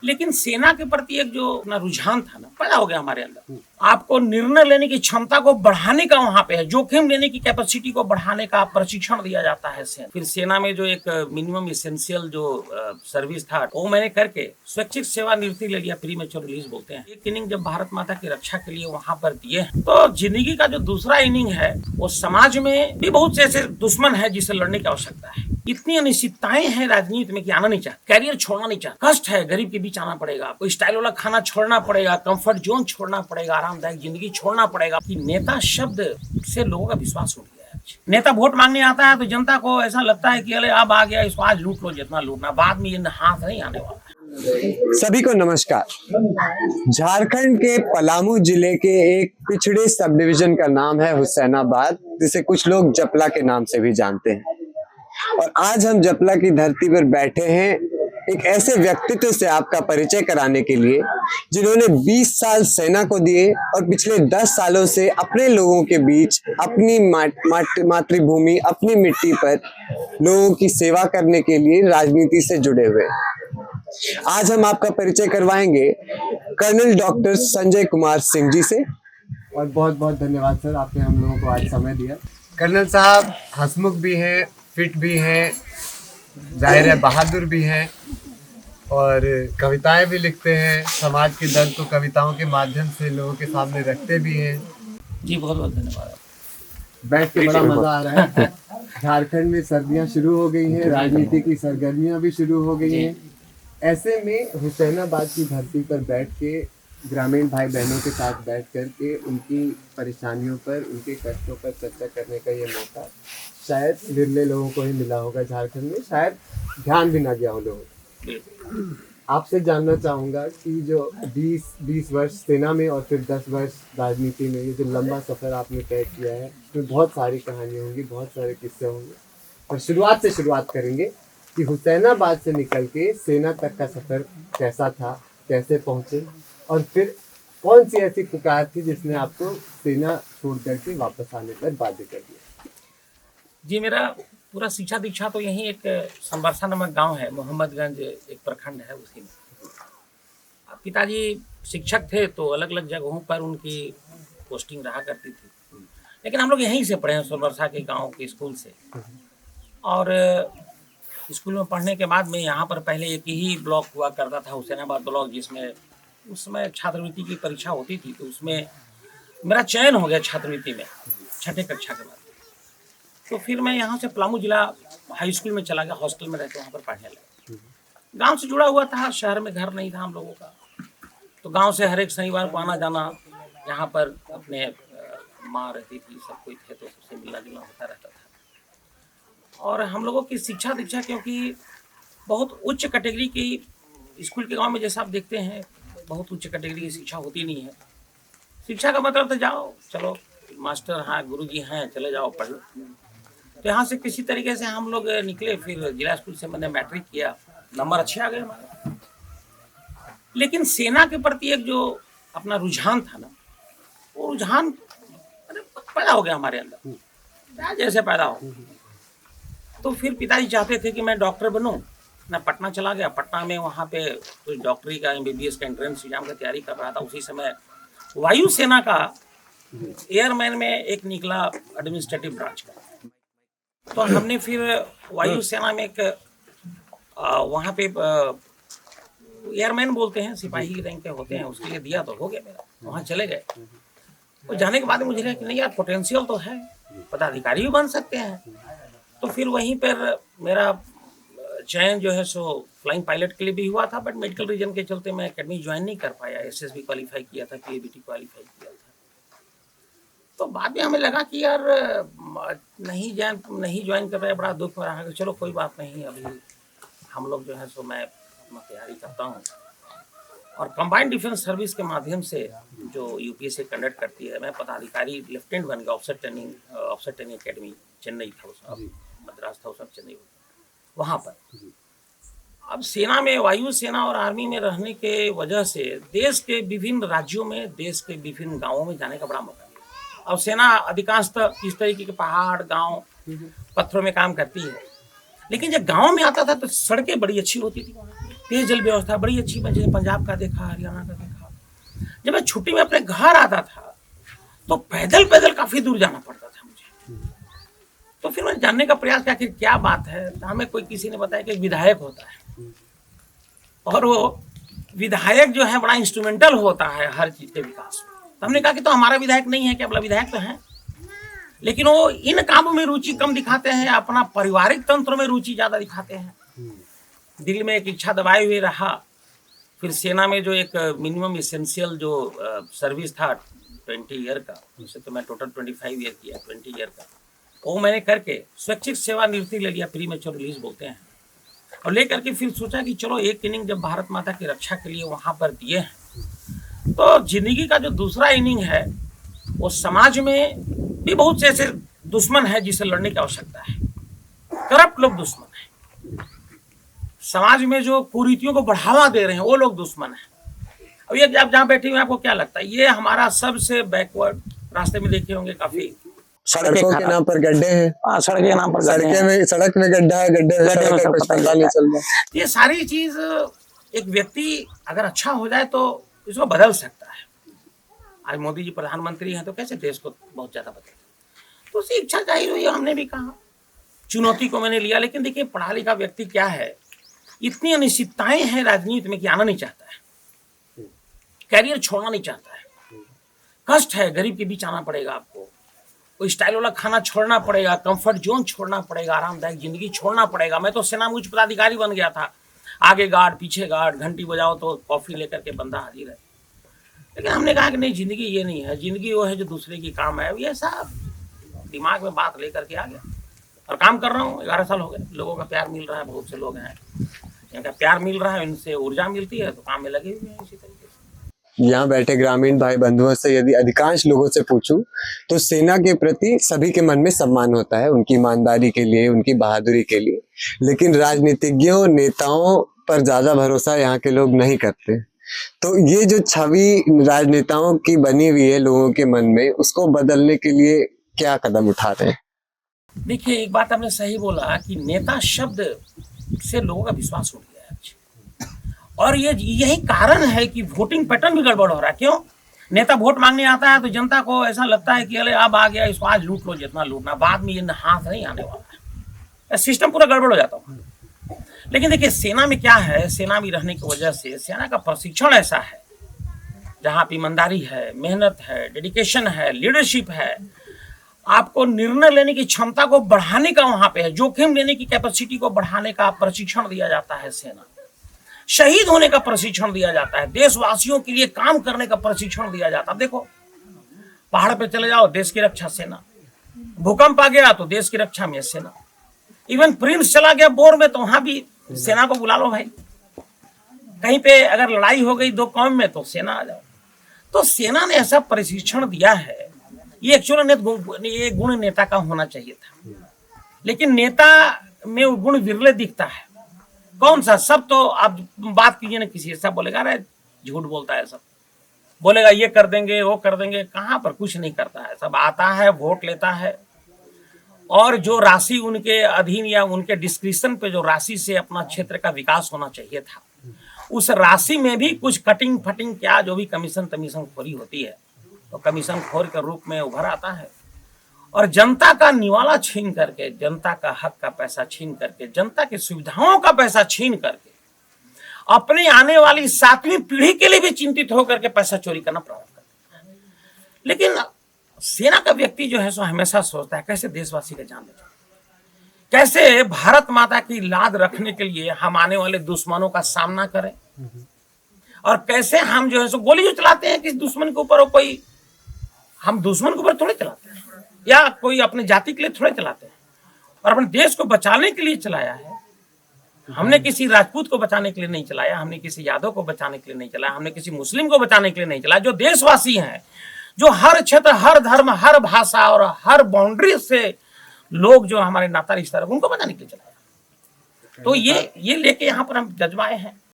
लेकिन सेना के प्रति एक जो अपना रुझान था ना पैदा हो गया हमारे अंदर। आपको निर्णय लेने की क्षमता को बढ़ाने का वहां पे है, जोखिम लेने की कैपेसिटी को बढ़ाने का प्रशिक्षण दिया जाता है सेना। फिर सेना में जो एक मिनिमम इसेंशियल जो सर्विस था वो मैंने करके स्वैच्छिक सेवानिवृत्ति ले लिया, प्रीमेच्योर रिलीज बोलते हैं। एक इनिंग जब भारत माता की रक्षा के लिए वहां पर दिए तो जिंदगी का जो दूसरा इनिंग है वो समाज में भी बहुत से ऐसे दुश्मन है जिससे लड़ने की आवश्यकता है। इतनी अनिश्चितताएं हैं राजनीति में कि आना नहीं चाहता, कैरियर छोड़ना नहीं चाहता, कष्ट है, गरीब के बीच आना पड़ेगा, कोई स्टाइल वाला खाना छोड़ना पड़ेगा, कंफर्ट जोन छोड़ना पड़ेगा, आरामदायक जिंदगी छोड़ना पड़ेगा। कि नेता शब्द से लोगों का विश्वास उठ गया है। नेता वोट मांगने आता है तो जनता को ऐसा लगता है कि अरे अब आ गया, इसको आज लूट लो जितना लूटना, बाद में ये हाथ नहीं आने वाला। सभी को नमस्कार। झारखंड के पलामू जिले के एक पिछड़े सब डिवीजन का नाम है हुसैनाबाद, जिसे कुछ लोग जपला के नाम से भी जानते हैं। और आज हम जपला की धरती पर बैठे हैं एक ऐसे व्यक्तित्व से आपका परिचय कराने के लिए जिन्होंने 20 साल सेना को दिए और पिछले 10 सालों से अपने लोगों के बीच अपनी मातृभूमि अपनी मिट्टी पर लोगों की सेवा करने के लिए राजनीति से जुड़े हुए। आज हम आपका परिचय करवाएंगे कर्नल डॉक्टर संजय कुमार सिंह जी से। और बहुत बहुत धन्यवाद सर, आपने हम लोगों को आज समय दिया। कर्नल साहब हंसमुख भी हैं, फिट भी हैं, जाहिर है बहादुर भी हैं और कविताएं भी लिखते हैं, समाज के दर्द को कविताओं के माध्यम से लोगों के सामने रखते भी हैं। जी बहुत बहुत धन्यवाद। बैठ के बड़ा मजा आ रहा है। झारखंड में सर्दियां शुरू हो गई हैं, राजनीति की सरगर्मियां भी शुरू हो गई हैं। ऐसे में हुसैनाबाद की धरती पर बैठ के ग्रामीण भाई बहनों के साथ बैठ करके उनकी परेशानियों पर, उनके कष्टों पर चर्चा करने का ये मौका शायद विरले लोगों को ही मिला होगा झारखंड में, शायद ध्यान भी ना गया हो लोगों। आपसे जानना चाहूँगा कि जो 20 वर्ष सेना में और फिर 10 वर्ष राजनीति में, ये जो लंबा सफ़र आपने तय किया है, उसमें बहुत सारी कहानियाँ होंगी, बहुत सारे किस्से होंगे। और शुरुआत से शुरुआत करेंगे कि हुसैनाबाद से निकल के सेना तक का सफ़र कैसा था, कैसे पहुँचे और फिर कौन सी ऐसी पुकार थी जिसने आपको सेना छोड़ करके वापस आने पर बाध्य कर दिया? जी मेरा पूरा शिक्षा दीक्षा तो यहीं एक संबरसा नामक गांव है, मोहम्मदगंज एक प्रखंड है, उसी में। पिताजी शिक्षक थे तो अलग अलग जगहों पर उनकी पोस्टिंग रहा करती थी, लेकिन हम लोग यहीं से पढ़े हैं, संबरसा के गांव के स्कूल से। और स्कूल में पढ़ने के बाद में यहाँ पर पहले एक ही ब्लॉक हुआ करता था, हुसैनाबाद ब्लॉक, जिसमें उस समय छात्रवृत्ति की परीक्षा होती थी। तो उसमें मेरा चयन हो गया छात्रवृत्ति में 6ठी कक्षा के बाद। तो फिर मैं यहाँ से पलामू जिला हाई स्कूल में चला गया, हॉस्टल में रहते वहाँ पर पढ़ने लगा। गांव से जुड़ा हुआ था, शहर में घर नहीं था हम लोगों का, तो गांव से हर एक शनिवार को आना जाना, यहाँ पर अपने माँ रहती थी, सब कोई थे, तो सबसे मिलना जुलना होता रहता था। और हम लोगों की शिक्षा दीक्षा क्योंकि बहुत उच्च कैटेगरी की स्कूल के गाँव में जैसा आप देखते हैं बहुत उच्च कैटेगरी की शिक्षा होती नहीं है। शिक्षा का मतलब तो जाओ चलो मास्टर हैं, गुरुजी हैं, चले जाओ पढ़ लो। तो यहाँ से किसी तरीके से हम लोग निकले। फिर जिला स्कूल से मैंने मैट्रिक किया, नंबर अच्छे आ गए हमारे। लेकिन सेना के प्रति एक जो अपना रुझान था ना, वो रुझान पैदा हो गया हमारे अंदर, जैसे पैदा हो। तो फिर पिताजी चाहते थे कि मैं डॉक्टर बनूं। मैं पटना चला गया, पटना में वहाँ पे कुछ डॉक्टरी का MBBS का एंट्रेंस एग्जाम का तैयारी कर रहा था। उसी समय वायुसेना का एयरमैन में एक निकला एडमिनिस्ट्रेटिव ब्रांच का, तो हमने फिर वायुसेना में एक वहाँ पे एयरमैन बोलते हैं, सिपाही रैंक के होते हैं, उसके लिए दिया तो हो गया मेरा। वहाँ चले गए और जाने के बाद मुझे लगा कि नहीं यार पोटेंशियल तो है, पदाधिकारी भी बन सकते हैं। तो फिर वहीं पर मेरा चयन जो है सो फ्लाइंग पायलट के लिए भी हुआ था, बट मेडिकल रीजन के चलते मैं एकेडमी ज्वाइन नहीं कर पाया। SSB क्वालिफाई किया था, PABT क्वालिफाई किया था। तो बाद में हमें लगा कि यार नहीं ज्वाइन कर रहे, बड़ा दुख हो रहा है। चलो कोई बात नहीं, अभी हम लोग जो है सो मैं अपना तैयारी करता हूँ। और कंबाइंड डिफेंस सर्विस के माध्यम से जो UPSC कंडक्ट करती है, मैं पदाधिकारी लेफ्टिनेंट बन गया। ऑफिसर ट्रेनिंग अकेडमी चेन्नई था उस समय, मद्रास था उस समय, चेन्नई वहाँ पर। अब सेना में, वायुसेना और आर्मी में रहने के वजह से देश के विभिन्न राज्यों में, देश के विभिन्न गाँवों में जाने का बड़ा मौका मिला। अब सेना अधिकांशतः इस तरीके के पहाड़, गांव, पत्थरों में काम करती है, लेकिन जब गांव में आता था तो सड़कें बड़ी अच्छी होती थी। पेयजल व्यवस्था बड़ी अच्छी, जैसे पंजाब का देखा, हरियाणा का देखा। जब मैं छुट्टी में अपने घर आता था तो पैदल पैदल काफी दूर जाना पड़ता था मुझे। तो फिर मैंने जानने का प्रयास किया कि क्या बात है। तो हमें कोई किसी ने बताया कि विधायक होता है और वो विधायक जो है बड़ा इंस्ट्रूमेंटल होता है हर चीज के विकास में। तो हमने कहा कि तो हमारा विधायक नहीं है क्या? बोला विधायक तो है, लेकिन वो इन कामों में रुचि कम दिखाते हैं, अपना पारिवारिक तंत्र में रुचि ज्यादा दिखाते हैं। दिल में एक इच्छा दबाए हुए रहा। फिर सेना में जो एक मिनिमम इसेंशियल जो सर्विस था 20 ईयर का, उससे तो मैं टोटल 25 ईयर किया, 20 ईयर का, वो मैंने करके स्वैच्छिक सेवानिवृत्ति ले लिया, प्री मैच्योर रिलीज बोलते हैं। और लेकर के फिर सोचा कि चलो एक इनिंग जब भारत माता की रक्षा के लिए वहां पर दिए हैं, तो जिंदगी का जो दूसरा इनिंग है वो समाज में भी बहुत से ऐसे दुश्मन है जिससे लड़ने की आवश्यकता है। करप्ट लोग दुश्मन है, समाज में जो कुरीतियों को बढ़ावा दे रहे हैं वो लोग दुश्मन है। अब ये आप जहाँ बैठे हुए आपको क्या लगता है, ये हमारा सबसे बैकवर्ड, रास्ते में देखे होंगे काफी सड़कों के नाम पर गड्ढे हैं। हाँ, सड़क के नाम पर सड़क में गड्ढा है, गड्ढे में सड़क है, कुछ पता नहीं चल रहा। ये सारी चीज एक व्यक्ति अगर अच्छा हो जाए तो इसको बदल सकता है। आज मोदी जी प्रधानमंत्री हैं तो कैसे देश को बहुत ज्यादा बदल, तो उसकी इच्छा जाहिर हुई। हमने भी कहा, चुनौती को मैंने लिया। लेकिन देखिए पढ़ा लिखा व्यक्ति क्या है, इतनी अनिश्चितताएं हैं राजनीति में कि आना नहीं चाहता है, कैरियर छोड़ना नहीं चाहता है। कष्ट है, गरीब के बीच आना पड़ेगा आपको, कोई स्टाइल वाला खाना छोड़ना पड़ेगा, कंफर्ट जोन छोड़ना पड़ेगा, आरामदायक जिंदगी छोड़ना पड़ेगा। मैं तो सेना में उच्च पदाधिकारी बन गया था, आगे गार्ड पीछे गार्ड, घंटी बजाओ तो कॉफी लेकर के बंदा हाजिर है। लेकिन हमने कहा कि नहीं, जिंदगी ये नहीं है, जिंदगी वो है जो दूसरे की काम है। ये सब दिमाग में बात लेकर के आ गया और काम कर रहा हूँ। 11 साल हो गए, लोगों का प्यार मिल रहा है, बहुत से लोग हैं इनका प्यार मिल रहा है, इनसे ऊर्जा मिलती है, तो काम में लगे हुए हैं इसी तरीके से। यहाँ बैठे ग्रामीण भाई बंधुओं से यदि अधिकांश लोगों से पूछूं तो सेना के प्रति सभी के मन में सम्मान होता है, उनकी ईमानदारी के लिए, उनकी बहादुरी के लिए। लेकिन राजनीतिज्ञों, नेताओं पर ज्यादा भरोसा यहाँ के लोग नहीं करते। तो ये जो छवि राजनेताओं की बनी हुई है लोगों के मन में, उसको बदलने के लिए क्या कदम उठा रहे हैं? देखिए, एक बात आपने सही बोला कि नेता शब्द से लोगों का विश्वास उठ गया है और ये यही कारण है कि वोटिंग पैटर्न भी गड़बड़ हो रहा है। क्यों? नेता वोट मांगने आता है तो जनता को ऐसा लगता है कि अरे अब आ गया, इसको आज लूट लो जितना लूटना, बाद में ये हाथ नहीं आने वाला है। सिस्टम पूरा गड़बड़ हो जाता है। लेकिन देखिए सेना में क्या है, सेना में रहने की वजह से सेना का प्रशिक्षण ऐसा है जहाँ पे ईमानदारी है, मेहनत है, डेडिकेशन है, लीडरशिप है, आपको निर्णय लेने की क्षमता को बढ़ाने का वहां पे है, जोखिम लेने की कैपेसिटी को बढ़ाने का प्रशिक्षण दिया जाता है। सेना शहीद होने का प्रशिक्षण दिया जाता है, देशवासियों के लिए काम करने का प्रशिक्षण दिया जाता है। देखो पहाड़ पे चले जाओ, देश की रक्षा सेना, भूकंप आ गया तो देश की रक्षा में सेना, इवन प्रिंस चला गया बोर में तो वहां भी सेना को बुला लो भाई, कहीं पे अगर लड़ाई हो गई दो कौम में तो सेना आ जाओ। तो सेना ने ऐसा प्रशिक्षण दिया है, ये एक्चुअली ये गुण नेता का होना चाहिए था। लेकिन नेता में वो गुण विरले दिखता है। कौन सा? सब तो आप बात कीजिए ना किसी, सब बोलेगा अरे झूठ बोलता है, सब बोलेगा ये कर देंगे वो कर देंगे, कहाँ पर कुछ नहीं करता है। सब आता है, वोट लेता है और जो राशि उनके अधीन या उनके डिस्क्रिप्शन पे जो राशि से अपना क्षेत्र का विकास होना चाहिए था, उस राशि में भी कुछ कटिंग फटिंग क्या जो भी कमीशन खोरी होती है तो कमीशन खोर के रूप में उभर आता है और जनता का निवाला छीन करके, जनता का हक का पैसा छीन करके, जनता की सुविधाओं का पैसा छीन करके अपने आने वाली 7वीं पीढ़ी के लिए भी चिंतित होकर के पैसा चोरी करना प्रारंभ करता है। लेकिन सेना का व्यक्ति जो है सो हमेशा सोचता है कैसे देशवासी का जान बचाए, कैसे भारत माता की लाद रखने के लिए हम आने वाले दुश्मनों का सामना करें और कैसे हम जो है सो गोली जो चलाते हैं किस दुश्मन के ऊपर, कोई हम दुश्मन के ऊपर थोड़े चलाते हैं या कोई अपने जाति के लिए थोड़े चलाते हैं, और अपने देश को बचाने के लिए चलाया है। हमने किसी राजपूत को बचाने के लिए नहीं चलाया, हमने किसी यादव को बचाने के लिए नहीं चलाया, हमने किसी मुस्लिम को बचाने के लिए नहीं चलाया। जो देशवासी हैं, जो हर क्षेत्र, हर धर्म, हर भाषा और हर बाउंड्री से लोग जो हमारे नाता रिश्ता उनको बचाने के लिए चलाया। तो ये लेके यहाँ पर हम जज्बाए हैं।